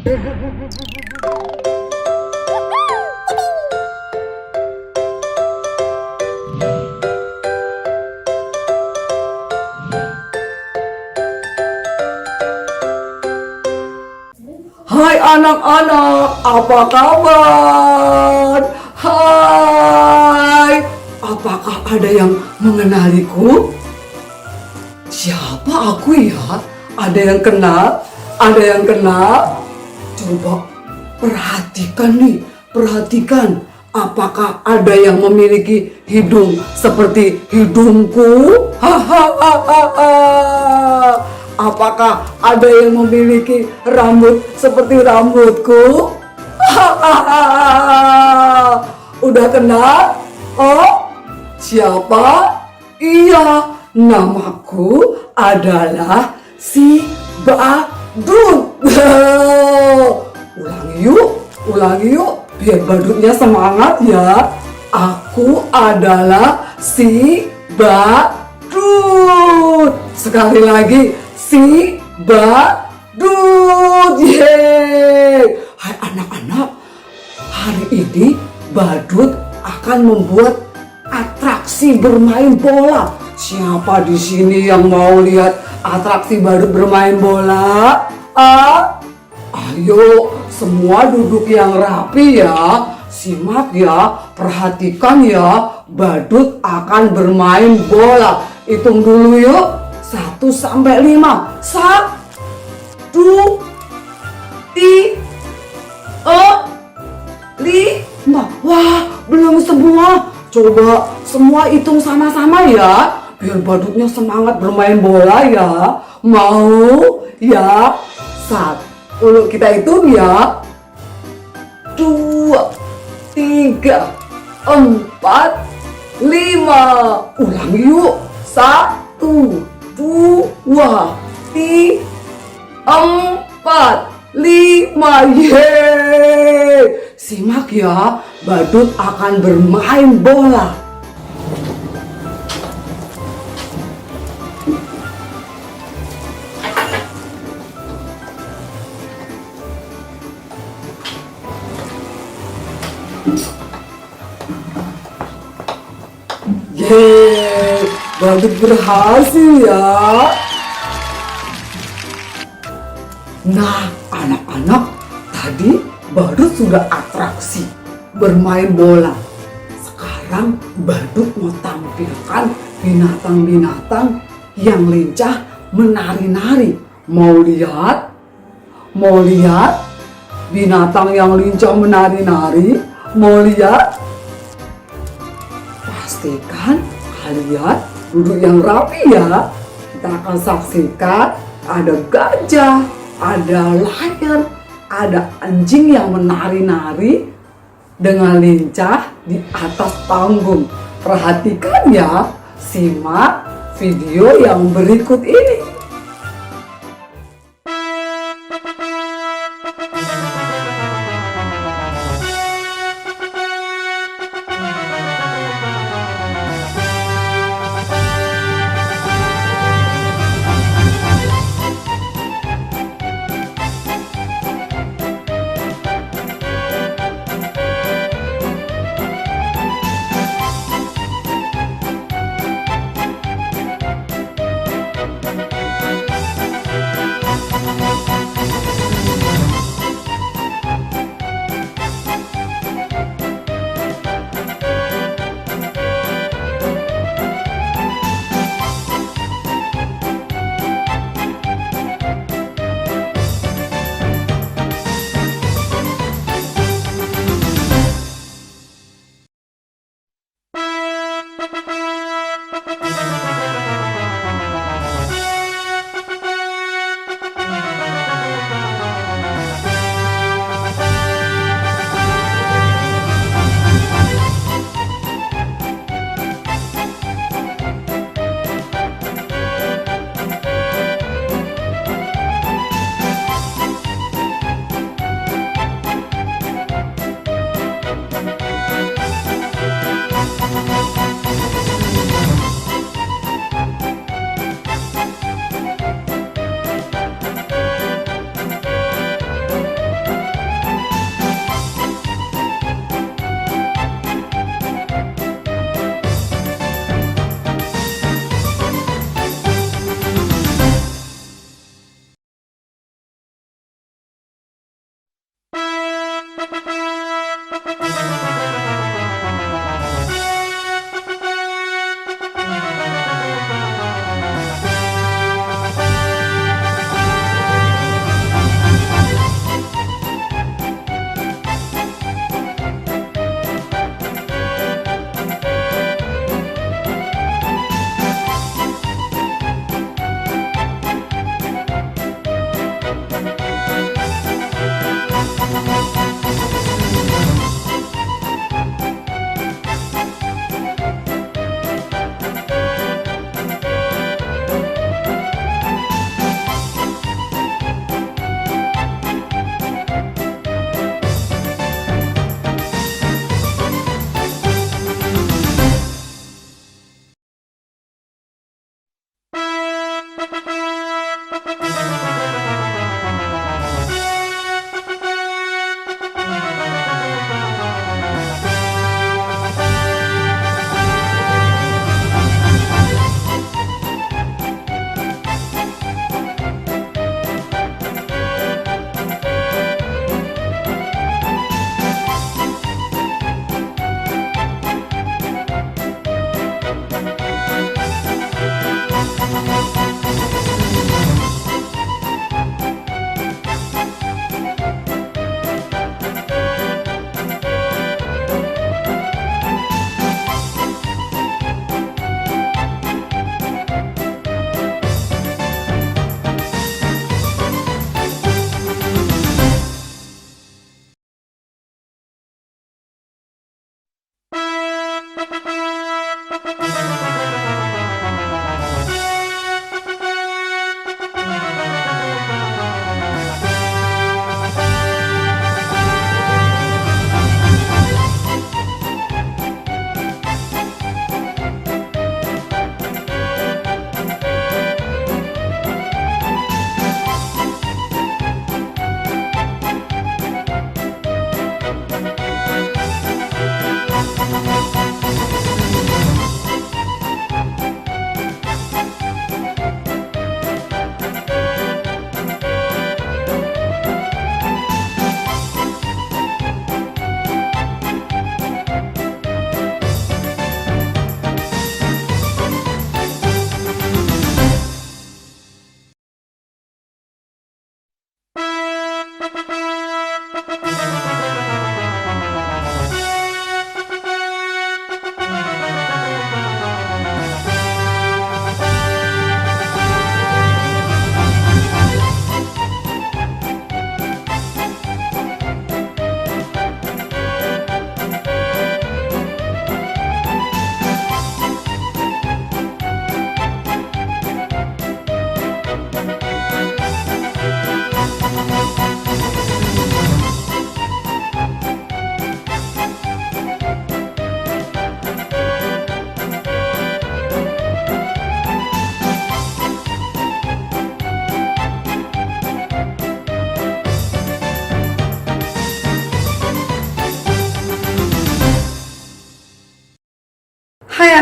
Hai anak-anak, apa kabar? Hai, apakah ada yang mengenaliku? Siapa aku ya? Ada yang kenal? Ada yang kenal? Coba perhatikan nih, perhatikan. Apakah ada yang memiliki hidung seperti hidungku? Hahaha. Apakah ada yang memiliki rambut seperti rambutku? Hahaha. Udah kenal? Oh, siapa? Iya, namaku adalah si Badut. Ulangi yuk, biar badutnya semangat ya. Aku adalah si Badut. Sekali lagi, si Badut. Yeay. Hai anak-anak, hari ini Badut akan membuat atraksi bermain bola. Siapa di sini yang mau lihat atraksi Badut bermain bola? Ayo, semua duduk yang rapi ya. Simak ya, perhatikan ya. Badut akan bermain bola. Hitung dulu yuk. 1 sampai 5. 1, 2, 3, 4, 5. Wah, belum semua. Coba semua hitung sama-sama ya. Biar Badutnya semangat bermain bola ya. Mau ya? 1, kita hitung ya. 2, 3, 4, 5. Ulangi yuk. 1, 2, 3, 4, 5. Yeay. Simak ya, Badut akan bermain bola. Yeay, Badut berhasil ya. Nah, anak-anak, tadi Badut sudah atraksi bermain bola. Sekarang Badut mau tampilkan binatang-binatang yang lincah menari-nari. Mau lihat? Mau lihat binatang yang lincah menari-nari? Mau lihat? Pastikan kalian duduk yang rapi ya. Kita akan saksikan ada gajah, ada lion, ada anjing yang menari-nari dengan lincah di atas panggung. Perhatikan ya, simak video yang berikut ini.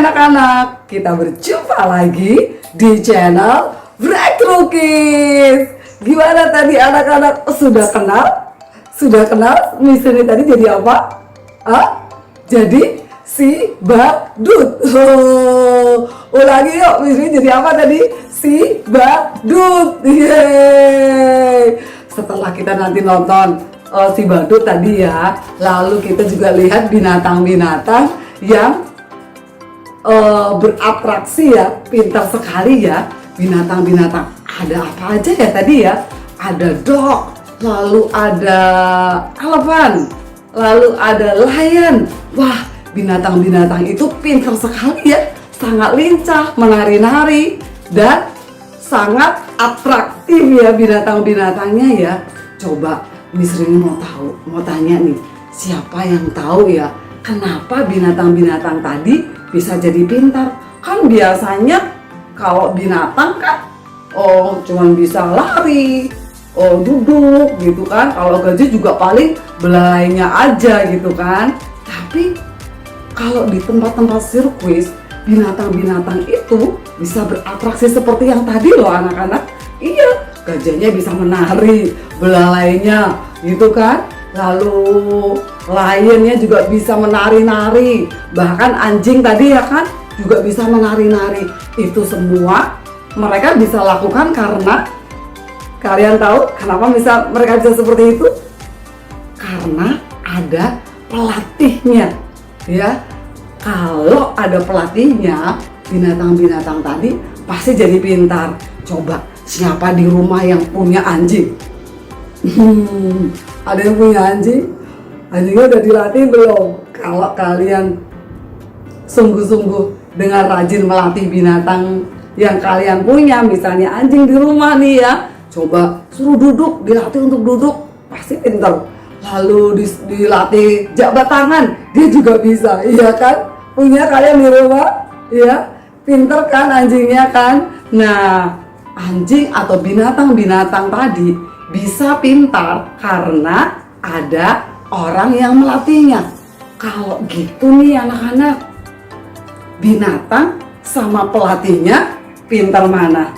anak-anak, kita berjumpa lagi di channel Breakthrough Kids. Gimana tadi anak-anak, sudah kenal? Sudah kenal Miss ini tadi jadi apa? Jadi si badut. Ulangi yuk, Miss ini jadi apa tadi? Si badut. Yeay. Setelah kita nanti nonton si badut tadi ya, lalu kita juga lihat binatang-binatang yang beratraksi ya, pintar sekali ya. Binatang-binatang ada apa aja ya tadi ya? Ada dog, lalu ada elephant, lalu ada lion. Wah, binatang-binatang itu pintar sekali ya, sangat lincah, menari-nari dan sangat atraktif ya binatang-binatangnya ya. Coba Miss Rini mau tahu, mau tanya nih, siapa yang tahu ya kenapa binatang-binatang tadi bisa jadi pintar? Kan biasanya kalau binatang kan cuman bisa lari, duduk gitu kan. Kalau gajah juga paling belalainya aja gitu kan. Tapi kalau di tempat-tempat sirkuit, binatang-binatang itu bisa beratraksi seperti yang tadi loh anak-anak. Iya, gajahnya bisa menari, belalainya gitu kan. Lalu lionnya juga bisa menari-nari, bahkan anjing tadi ya kan juga bisa menari-nari. Itu semua mereka bisa lakukan karena, kalian tahu kenapa mereka bisa seperti itu? Karena ada pelatihnya ya. Kalau ada pelatihnya, binatang-binatang tadi pasti jadi pintar. Coba siapa di rumah yang punya anjing? Ada yang punya anjing? Anjingnya udah dilatih belum? Kalau kalian sungguh-sungguh dengan rajin melatih binatang yang kalian punya, misalnya anjing di rumah nih ya, coba suruh duduk, dilatih untuk duduk, pasti pintar. Lalu dilatih jabat tangan, dia juga bisa, iya kan? Punya kalian di rumah, ya, pintar kan anjingnya kan? Nah, anjing atau binatang-binatang tadi bisa pintar karena ada orang yang melatihnya. Kalau gitu nih anak-anak, binatang sama pelatihnya pintar mana?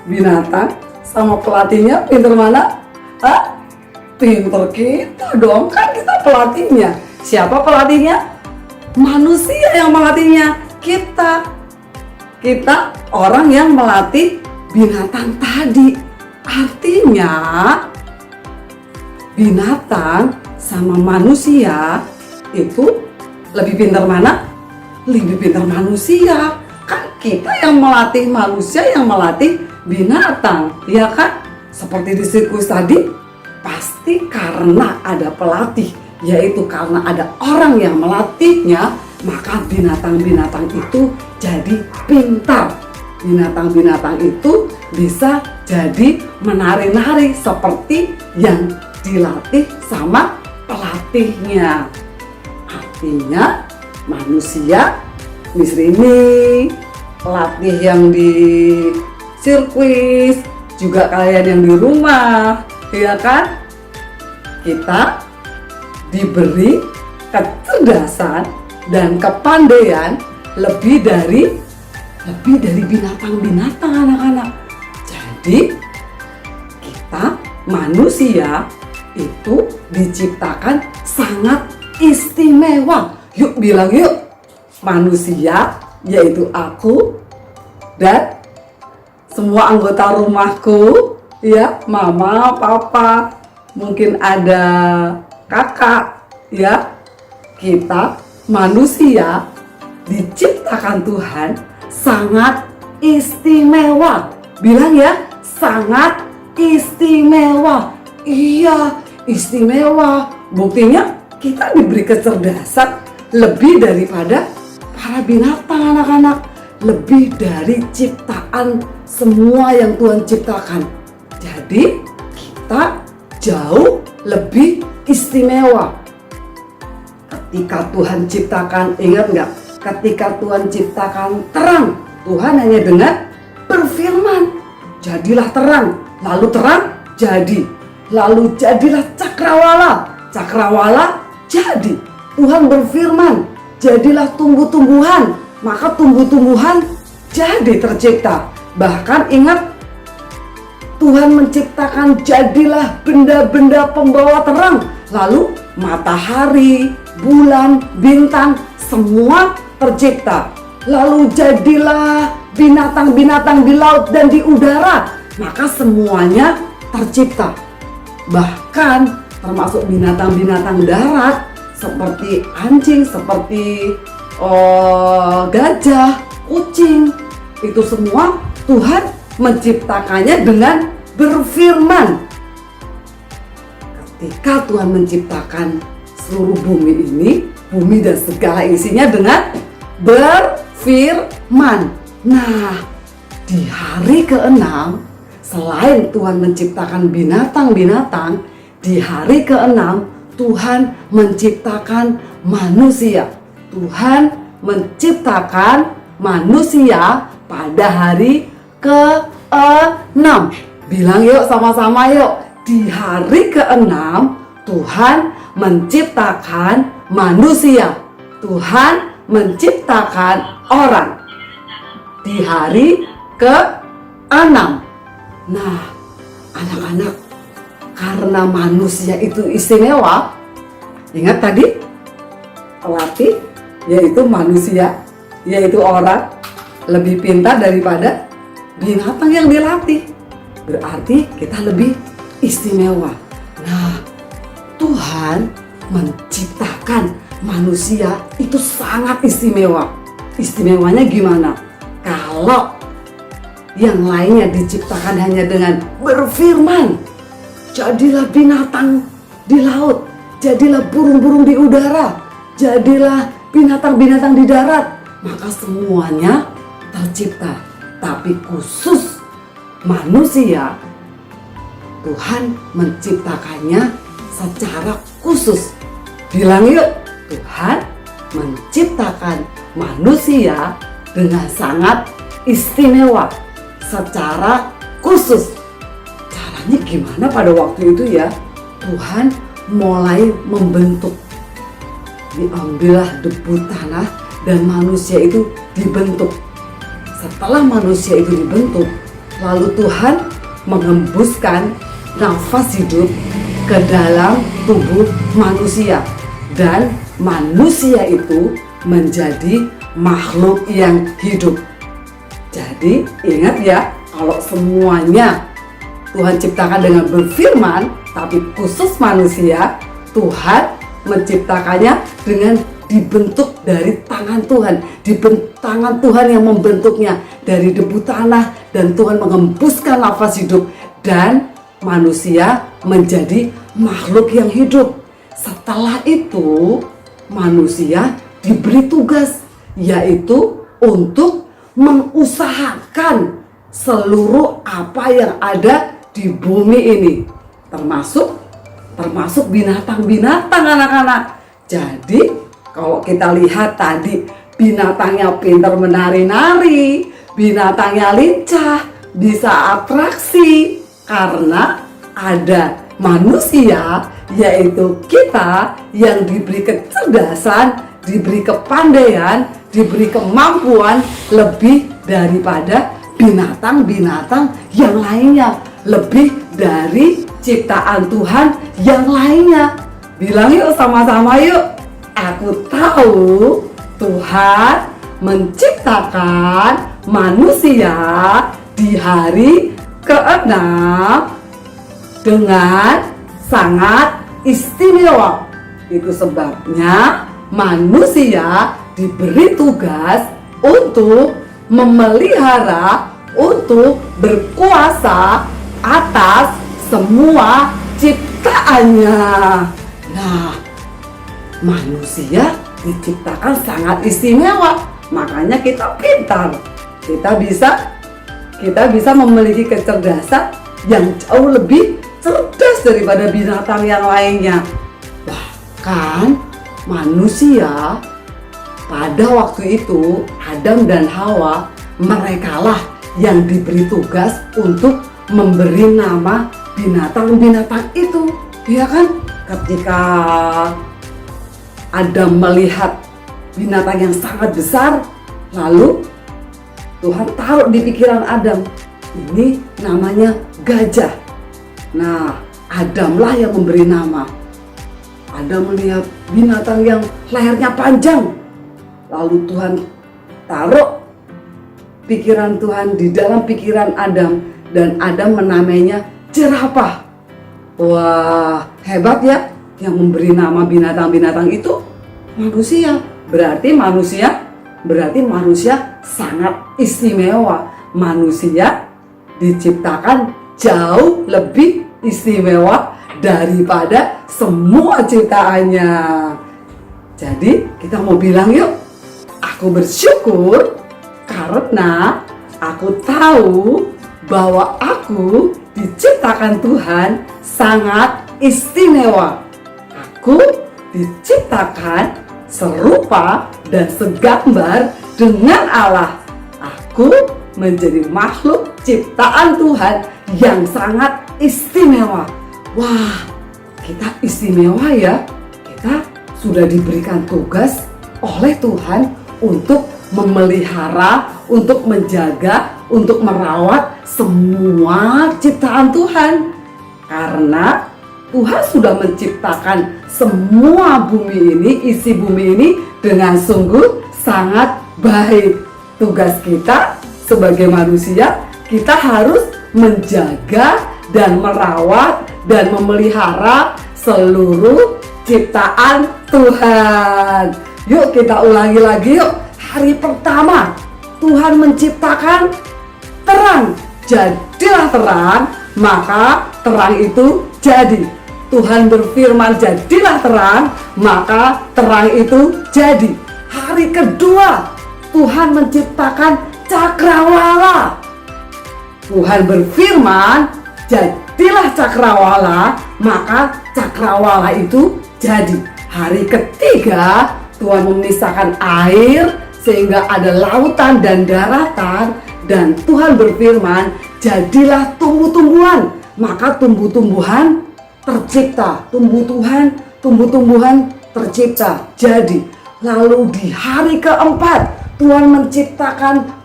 Binatang sama pelatihnya pintar mana? Pintar kita dong, kan kita pelatihnya. Siapa pelatihnya? Manusia yang melatihnya. Kita orang yang melatih binatang tadi. Artinya binatang sama manusia itu lebih pintar mana? Lebih pintar manusia. Kan kita yang melatih manusia, yang melatih binatang, ya kan? Seperti di sirkus tadi, pasti karena ada pelatih, yaitu karena ada orang yang melatihnya, maka binatang-binatang itu jadi pintar. Binatang-binatang itu bisa jadi menari-nari seperti yang dilatih sama pelatihnya. Artinya manusia, Miss Rini, pelatih yang di sirkuit, juga kalian yang di rumah, ya kan? Kita diberi kecerdasan dan kepandaian lebih dari binatang-binatang anak-anak. Jadi kita manusia itu diciptakan sangat istimewa. Yuk bilang yuk, manusia yaitu aku dan semua anggota rumahku ya, mama, papa, mungkin ada kakak ya. Kita manusia diciptakan Tuhan sangat istimewa. Bilang ya, sangat istimewa. Iya, istimewa. Buktinya kita diberi kecerdasan lebih daripada para binatang anak-anak. Lebih dari ciptaan semua yang Tuhan ciptakan. Jadi kita jauh lebih istimewa. Ketika Tuhan ciptakan, ingat nggak? Ketika Tuhan ciptakan terang, Tuhan hanya dengan berfirman, jadilah terang. Lalu terang jadi. Lalu jadilah cakrawala. Cakrawala jadi. Tuhan berfirman, jadilah tumbuh-tumbuhan, maka tumbuh-tumbuhan jadi tercipta. Bahkan ingat, Tuhan menciptakan jadilah benda-benda pembawa terang. Lalu matahari, bulan, bintang, semua tercipta. Lalu jadilah binatang-binatang di laut dan di udara, maka semuanya tercipta. Bahkan termasuk binatang-binatang darat seperti anjing, seperti gajah, kucing. Itu semua Tuhan menciptakannya dengan berfirman. Ketika Tuhan menciptakan seluruh bumi ini, bumi dan segala isinya dengan berfirman. Nah, di hari ke-6, selain Tuhan menciptakan binatang-binatang, di hari ke-6 Tuhan menciptakan manusia. Tuhan menciptakan manusia pada hari ke-6. Bilang yuk sama-sama yuk. Di hari ke-6 Tuhan menciptakan manusia. Tuhan menciptakan orang. Di hari ke-6. Nah, anak-anak, karena manusia itu istimewa, ingat tadi pelatih yaitu manusia, yaitu orang lebih pintar daripada binatang yang dilatih. Berarti kita lebih istimewa. Nah, Tuhan menciptakan manusia itu sangat istimewa. Istimewanya gimana? Kalau yang lainnya diciptakan hanya dengan berfirman, jadilah binatang di laut, jadilah burung-burung di udara, jadilah binatang-binatang di darat, maka semuanya tercipta. Tapi khusus manusia, Tuhan menciptakannya secara khusus. Bilang yuk, Tuhan menciptakan manusia dengan sangat istimewa, secara khusus. Caranya gimana pada waktu itu ya? Tuhan mulai membentuk. Diambillah debu tanah dan manusia itu dibentuk. Setelah manusia itu dibentuk, lalu Tuhan mengembuskan nafas hidup ke dalam tubuh manusia. Dan manusia itu menjadi makhluk yang hidup. Jadi ingat ya, kalau semuanya Tuhan ciptakan dengan berfirman, tapi khusus manusia, Tuhan menciptakannya dengan dibentuk dari tangan Tuhan. Tangan Tuhan yang membentuknya dari debu tanah, dan Tuhan mengembuskan nafas hidup, dan manusia menjadi makhluk yang hidup. Setelah itu manusia diberi tugas, yaitu untuk mengusahakan seluruh apa yang ada di bumi ini, termasuk binatang-binatang, anak-anak. Jadi kalau kita lihat tadi, binatangnya pintar menari-nari, binatangnya lincah, bisa atraksi, karena ada manusia, yaitu kita, yang diberi kecerdasan, diberi kepandaian, diberi kemampuan lebih daripada binatang-binatang yang lainnya, lebih dari ciptaan Tuhan yang lainnya. Bilang yuk sama-sama yuk. Aku tahu Tuhan menciptakan manusia di hari ke-6 dengan sangat istimewa. Itu sebabnya manusia diberi tugas untuk memelihara, untuk berkuasa atas semua ciptaannya. Nah, manusia diciptakan sangat istimewa, makanya kita pintar. Kita bisa memiliki kecerdasan yang jauh lebih cerdas daripada binatang yang lainnya. Bahkan manusia pada waktu itu, Adam dan Hawa, merekalah yang diberi tugas untuk memberi nama binatang-binatang itu. Ya kan? Ketika Adam melihat binatang yang sangat besar. Lalu Tuhan taruh di pikiran Adam, ini namanya gajah. Nah, Adamlah yang memberi nama. Adam melihat binatang yang lehernya panjang. Lalu Tuhan taruh pikiran Tuhan di dalam pikiran Adam, dan Adam menamainya jerapah. Wah, hebat ya, yang memberi nama binatang-binatang itu manusia. Berarti manusia sangat istimewa. Manusia diciptakan jauh lebih istimewa daripada semua ciptaannya. Jadi kita mau bilang yuk, aku bersyukur karena aku tahu bahwa aku diciptakan Tuhan sangat istimewa. Aku diciptakan serupa dan segambar dengan Allah. Aku menjadi makhluk ciptaan Tuhan yang sangat istimewa. Wah, kita istimewa ya. Kita sudah diberikan tugas oleh Tuhan untuk memelihara, untuk menjaga, untuk merawat semua ciptaan Tuhan. Karena Tuhan sudah menciptakan semua bumi ini, isi bumi ini dengan sungguh sangat baik. Tugas kita sebagai manusia, kita harus menjaga dan merawat dan memelihara seluruh ciptaan Tuhan. Yuk kita ulangi lagi yuk. Hari pertama Tuhan menciptakan terang. Jadilah terang, maka terang itu jadi. Tuhan berfirman jadilah terang, maka terang itu jadi. Hari kedua Tuhan menciptakan cakrawala. Tuhan berfirman jadilah cakrawala, maka cakrawala itu jadi. Hari ketiga Tuhan memisahkan air sehingga ada lautan dan daratan, dan Tuhan berfirman jadilah tumbuh-tumbuhan, maka tumbuh-tumbuhan tercipta. Tumbuh-tumbuhan tercipta jadi. Lalu di hari keempat Tuhan menciptakan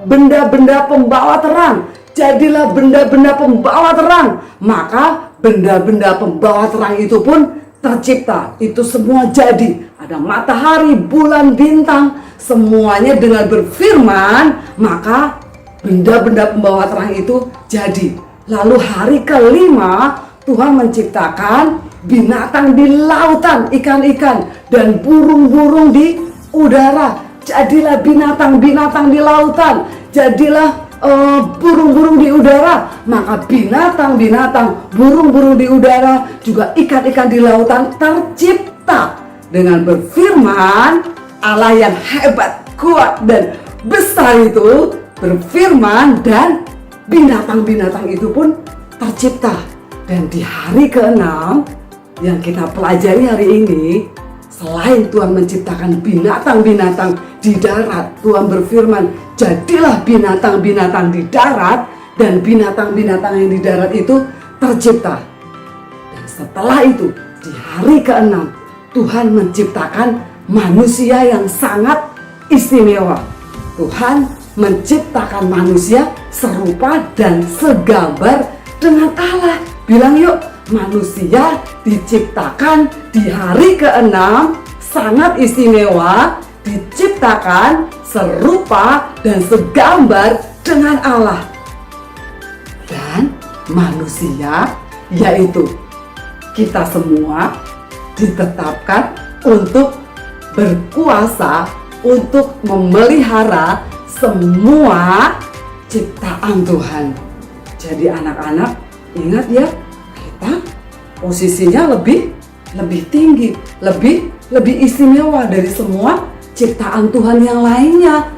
benda-benda pembawa terang. Jadilah benda-benda pembawa terang, maka benda-benda pembawa terang itu pun tercipta. Itu semua jadi. Ada matahari, bulan, bintang, semuanya dengan berfirman, maka benda-benda pembawa terang itu jadi. Lalu hari kelima Tuhan menciptakan binatang di lautan, ikan-ikan, dan burung-burung di udara. Jadilah binatang-binatang di lautan, jadilah burung-burung di udara, maka binatang-binatang, burung-burung di udara, juga ikan-ikan di lautan tercipta. Dengan berfirman, Allah yang hebat, kuat, dan besar itu berfirman, dan binatang-binatang itu pun tercipta. Dan di hari ke-6 yang kita pelajari hari ini, selain Tuhan menciptakan binatang-binatang di darat, Tuhan berfirman, jadilah binatang-binatang di darat, dan binatang-binatang yang di darat itu tercipta. Dan setelah itu, di hari ke-6, Tuhan menciptakan manusia yang sangat istimewa. Tuhan menciptakan manusia serupa dan segambar dengan Allah. Bilang yuk, manusia diciptakan di hari ke-6 sangat istimewa, diciptakan serupa dan segambar dengan Allah. Dan manusia, yaitu kita semua, ditetapkan untuk berkuasa, untuk memelihara semua ciptaan Tuhan. Jadi anak-anak, ingat ya, kita posisinya lebih tinggi, lebih istimewa dari semua ciptaan Tuhan yang lainnya.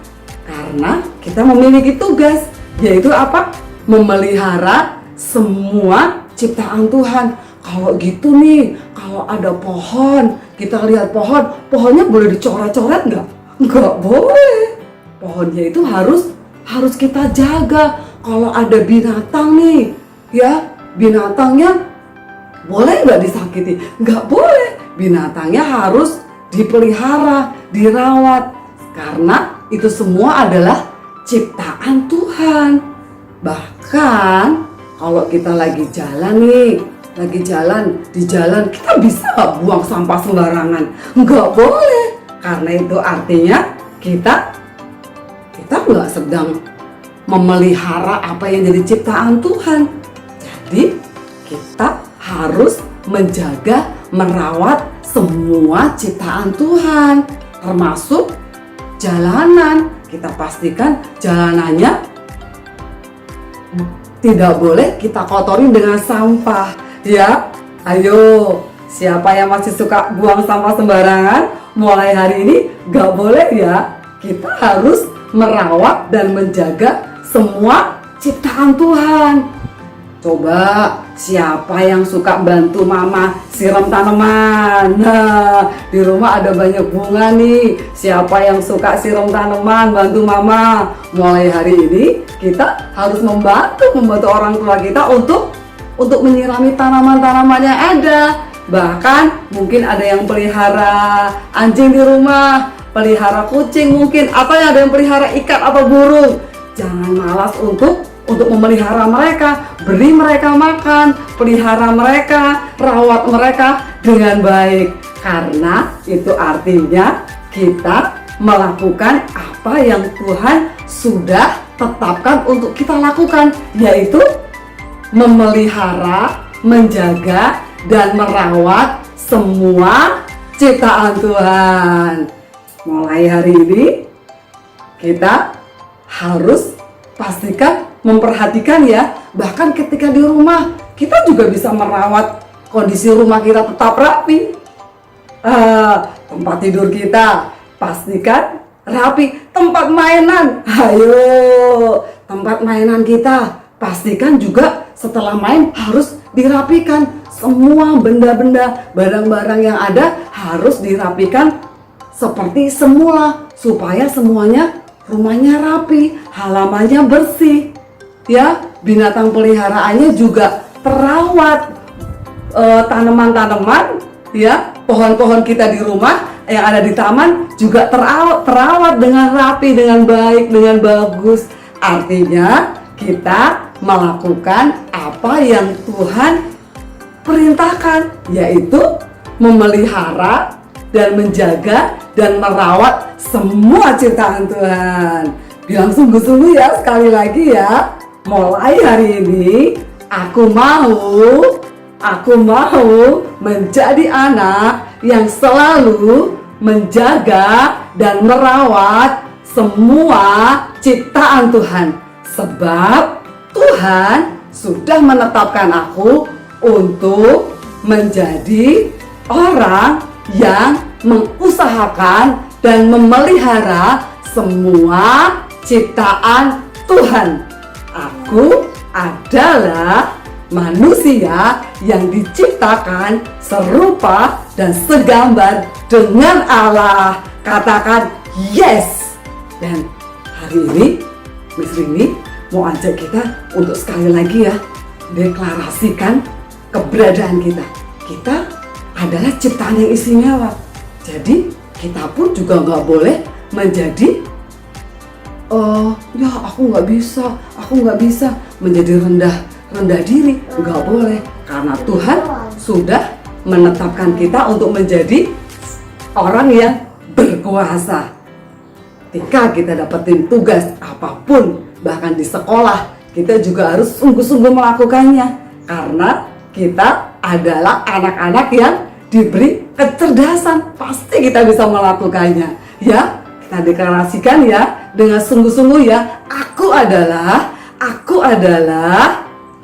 Karena kita memiliki tugas, yaitu apa? Memelihara semua ciptaan Tuhan. Kalau gitu nih, kalau ada pohon, kita lihat pohonnya boleh dicoret-coret nggak? Nggak boleh. Pohonnya itu harus kita jaga. Kalau ada binatang nih, ya binatangnya boleh nggak disakiti? Nggak boleh. Binatangnya harus dipelihara, dirawat. Karena itu semua adalah ciptaan Tuhan. Bahkan kalau kita lagi jalan nih, di jalan kita bisa nggak buang sampah sembarangan? Nggak boleh, karena itu artinya kita nggak sedang memelihara apa yang jadi ciptaan Tuhan. Jadi kita harus menjaga, merawat semua ciptaan Tuhan, termasuk jalanan. Kita pastikan jalanannya tidak boleh kita kotori dengan sampah, ya. Ayo, siapa yang masih suka buang sampah sembarangan, mulai hari ini gak boleh ya. Kita harus merawat dan menjaga semua ciptaan Tuhan. Coba siapa yang suka bantu mama siram tanaman? Nah, di rumah ada banyak bunga nih. Siapa yang suka siram tanaman, bantu mama? Mulai hari ini kita harus membantu orang tua kita untuk menyirami tanaman-tanaman yang ada. Bahkan mungkin ada yang pelihara anjing di rumah, pelihara kucing mungkin, atau ada yang pelihara ikan atau burung. Jangan malas untuk memelihara mereka, beri mereka makan, pelihara mereka, rawat mereka dengan baik. Karena itu artinya kita melakukan apa yang Tuhan sudah tetapkan untuk kita lakukan, yaitu memelihara, menjaga, dan merawat semua ciptaan Tuhan. Mulai hari ini kita harus pastikan memperhatikan ya. Bahkan ketika di rumah kita juga bisa merawat kondisi rumah kita tetap rapi. Tempat tidur kita pastikan rapi. Tempat mainan, ayo, tempat mainan kita pastikan juga setelah main harus dirapikan. Semua benda-benda, barang-barang yang ada harus dirapikan seperti semula, supaya semuanya rumahnya rapi, halamannya bersih, ya. Binatang peliharaannya juga terawat, tanaman-tanaman, ya, pohon-pohon kita di rumah yang ada di taman juga terawat dengan rapi, dengan baik, dengan bagus. Artinya kita melakukan apa yang Tuhan perintahkan, yaitu memelihara dan menjaga dan merawat semua ciptaan Tuhan. Bilang sungguh-sungguh ya, sekali lagi ya. Mulai hari ini aku mau menjadi anak yang selalu menjaga dan merawat semua ciptaan Tuhan. Sebab Tuhan sudah menetapkan aku untuk menjadi orang yang mengusahakan dan memelihara semua ciptaan Tuhan. Aku adalah manusia yang diciptakan serupa dan segambar dengan Allah. Katakan yes. Dan hari ini Miss Rini mau ajak kita untuk sekali lagi ya deklarasikan keberadaan kita. Kita adalah ciptaan yang istimewa. Jadi kita pun juga nggak boleh menjadi ya aku nggak bisa menjadi rendah diri. Nggak boleh, karena Tuhan sudah menetapkan kita untuk menjadi orang yang berkuasa. Ketika kita dapetin tugas apapun, bahkan di sekolah, kita juga harus sungguh-sungguh melakukannya, karena kita adalah anak-anak yang diberi kecerdasan. Pasti kita bisa melakukannya, ya. Kita deklarasikan ya dengan sungguh-sungguh ya. Aku adalah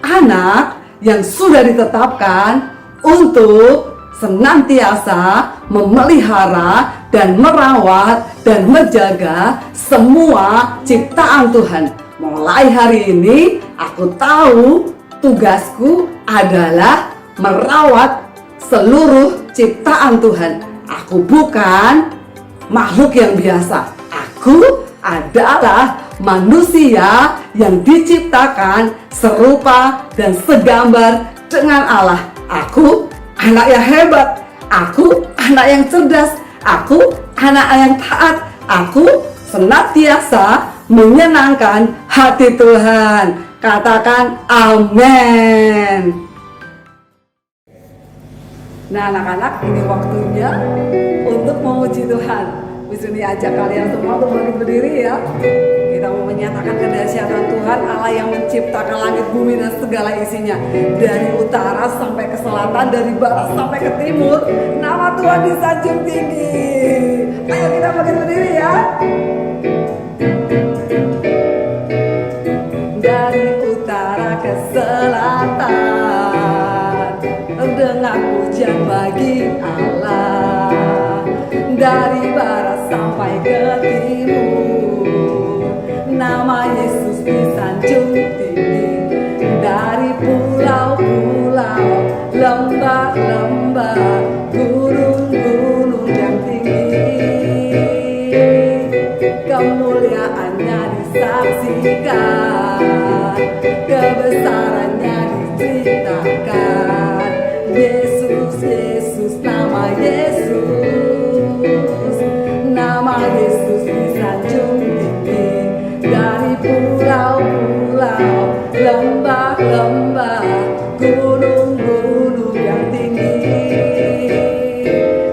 anak yang sudah ditetapkan untuk senantiasa memelihara dan merawat dan menjaga semua ciptaan Tuhan. Mulai hari ini aku tahu tugasku adalah merawat seluruh ciptaan Tuhan. Aku bukan makhluk yang biasa. Aku adalah manusia yang diciptakan serupa dan segambar dengan Allah. Aku anak yang hebat. Aku anak yang cerdas. Aku anak yang taat. Aku senantiasa menyenangkan hati Tuhan. Katakan amin. Nah anak-anak, ini waktunya untuk memuji Tuhan. Wisuni ajak kalian semua untuk berdiri ya. Kita mau menyatakan kedahsyatan Tuhan, Allah yang menciptakan langit, bumi dan segala isinya. Dari utara sampai ke selatan, dari barat sampai ke timur, nama Tuhan disanjung tinggi. Ayo kita berdiri ya. Dari utara ke selatan, dengar pujian bagi Allah. Dari barat sampai ke timur, nama Yesus disanjung tinggi. Dari pulau-pulau, lembah-lembah, gunung-gunung yang tinggi, kemuliaannya disaksikan, kebesarannya diceritakan. Yesus, Yesus, nama Yesus, nama Yesus disanjung tinggi. Dari pulau-pulau, lembah-lembah, gunung-gunung yang tinggi,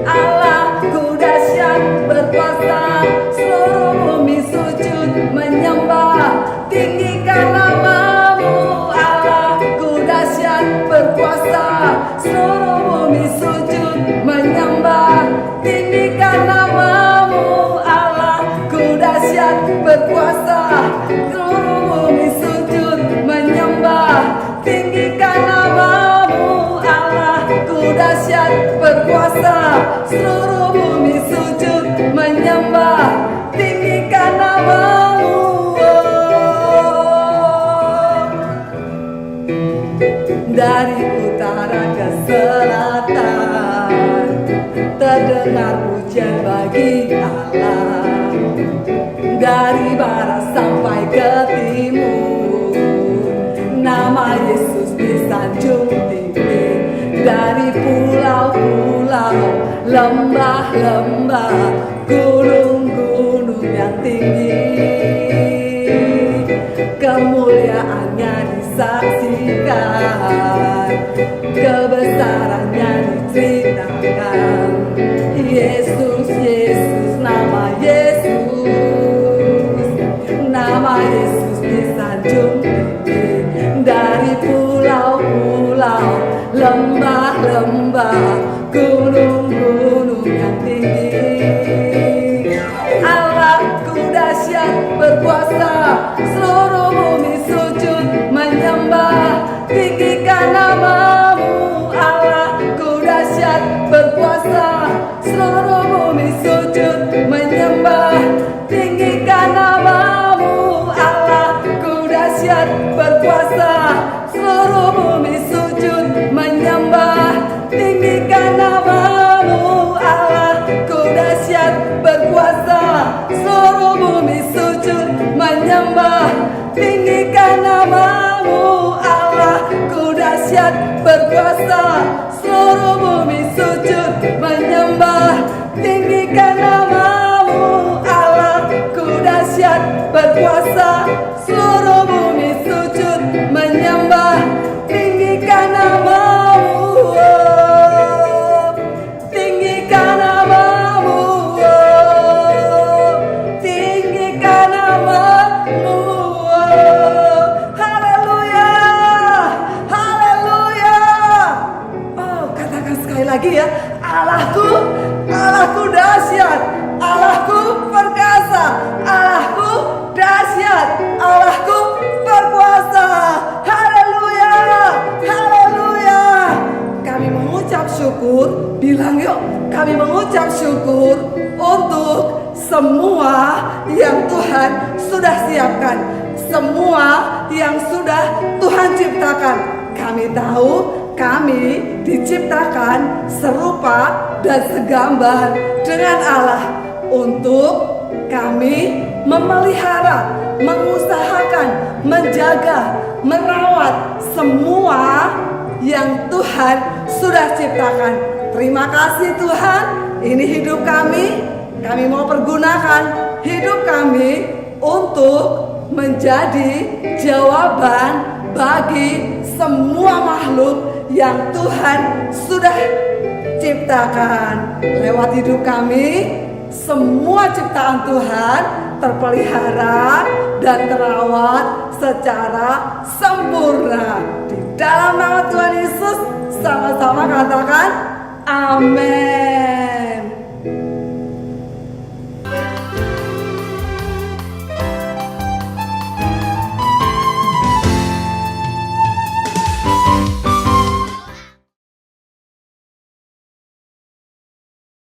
Allahku dahsyat berkuasa, seluruh bumi sujud menyembah. Tinggikan namamu, Allahku dahsyat berkuasa, seluruh bumi sujud menyembah. Tinggikan namamu, Allahku dahsyat berkuasa, seluruh bumi sujud menyembah. Tinggikan namamu, Allahku dahsyat berkuasa, seluruh bumi sujud menyembah. Tinggikan namamu. Dari utara ke selatan, terdengar pujian bagi Allah. Dari barat sampai ke timur, nama Yesus disanjung tinggi. Dari pulau-pulau, lembah-lembah, gunung-gunung yang tinggi, kemuliaannya disaksikan, kebesarannya diceritakan. Yesus, Yesus, nama Yesus, nama Yesus disanjung tinggi. Dari pulau-pulau, lembah-lembah, gunung-gunung yang tinggi, Allahku dahsyat berkuasa, seluruh bumi sujud menyembah. Tinggikan namamu, Allahku dahsyat berkuasa, seluruh bumi sujud menyembah. Tinggikan namamu, Allahku dahsyat berkuasa, seluruh bumi sujud menyembah. Tinggikan namamu, Allahku dahsyat berkuasa, seluruh bumi sujud menyembah. Tinggikan namamu, Allahku dahsyat berkuasa, seluruh bumi sujud menyembah. Tinggikan namamu, Allahku dahsyat berkuasa, seluruh bumi sujud menyembah. Tinggikan namamu, tinggikan namamu, tinggikan namamu. Haleluya, haleluya. Oh, katakan sekali lagi ya. Allahku, Allahku dahsyat, Allahku perkasa, Allahku dahsyat, Allahku berkuasa. Haleluya, haleluya. Kami mengucap syukur, bilang yuk, kami mengucap syukur untuk semua yang Tuhan sudah siapkan, semua yang sudah Tuhan ciptakan. Kami tahu kami diciptakan serupa dan segambar dengan Allah untuk kami memelihara, mengusahakan, menjaga, merawat semua yang Tuhan sudah ciptakan. Terima kasih Tuhan, ini hidup kami kami mau pergunakan hidup kami untuk menjadi jawaban bagi semua makhluk yang Tuhan sudah ciptakan. Lewat hidup kami, semua ciptaan Tuhan terpelihara dan terawat secara sempurna. Di dalam nama Tuhan Yesus, sama-sama katakan amin.